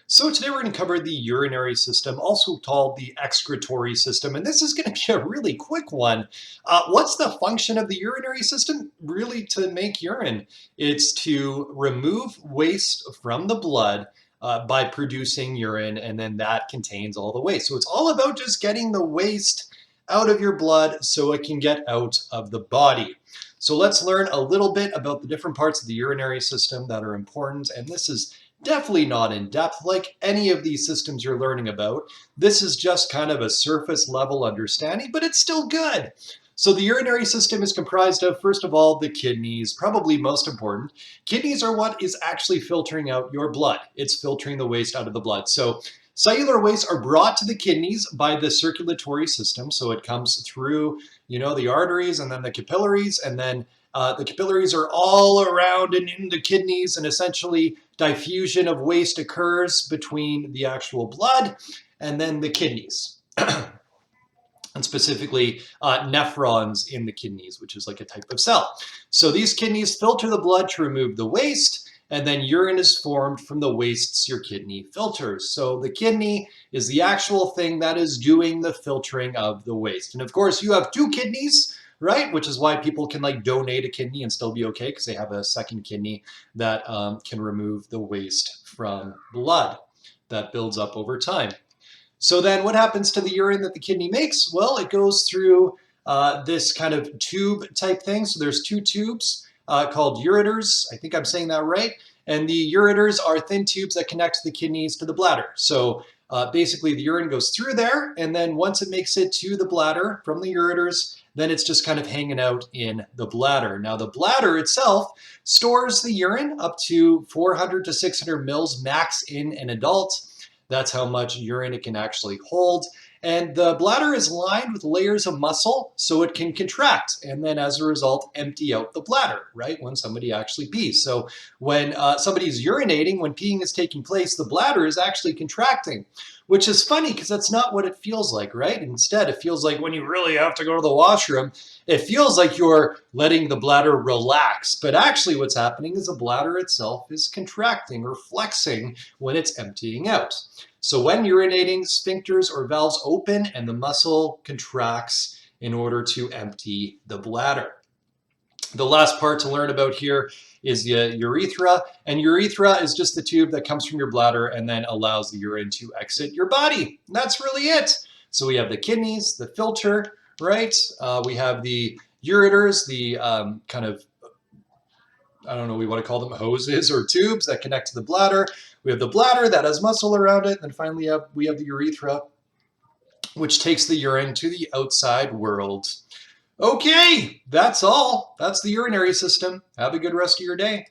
So today we're going to cover the urinary system, also called the excretory system, and this is going to be a really quick one. What's the function of the urinary system? Really to make urine. It's to remove waste from the blood by producing urine, and then that contains all the waste. So it's all about just getting the waste out of your blood so it can get out of the body. So let's learn a little bit about the different parts of the urinary system that are important, and this is definitely not in depth like any of these systems you're learning about. This is just kind of a surface level understanding, but it's still good. So the urinary system is comprised of, first of all, the kidneys, probably most important. Kidneys are what is actually filtering out your blood. It's filtering the waste out of the blood. So cellular waste are brought to the kidneys by the circulatory system. So it comes through, the arteries and then the capillaries, and then the capillaries are all around and in the kidneys, and essentially diffusion of waste occurs between the actual blood and then the kidneys. And specifically nephrons in the kidneys, which is like a type of cell. So these kidneys filter the blood to remove the waste, and then urine is formed from the wastes your kidney filters. So the kidney is the actual thing that is doing the filtering of the waste. And of course, you have two kidneys, right? Which is why people can donate a kidney and still be okay, because they have a second kidney that can remove the waste from blood that builds up over time. So then what happens to the urine that the kidney makes? Well, it goes through this kind of tube type thing. So there's two tubes called ureters. I think I'm saying that right. And the ureters are thin tubes that connect the kidneys to the bladder. So basically the urine goes through there, and then once it makes it to the bladder from the ureters, then it's just kind of hanging out in the bladder. Now the bladder itself stores the urine up to 400 to 600 mils max in an adult. That's how much urine it can actually hold. And the bladder is lined with layers of muscle so it can contract and then as a result empty out the bladder, right, when somebody actually pees. So when somebody's urinating, when peeing is taking place, the bladder is actually contracting, which is funny because that's not what it feels like, right? Instead, it feels like when you really have to go to the washroom, it feels like you're letting the bladder relax. But actually what's happening is the bladder itself is contracting or flexing when it's emptying out. So when urinating, sphincters or valves open and the muscle contracts in order to empty the bladder. The last part to learn about here is the urethra, and urethra is just the tube that comes from your bladder and then allows the urine to exit your body. And that's really it. So we have the kidneys, the filter, right? We have the ureters, the kind of, I don't know, we want to call them hoses or tubes that connect to the bladder. We have the bladder that has muscle around it. And finally, we have the urethra, which takes the urine to the outside world. Okay, that's all. That's the urinary system. Have a good rest of your day.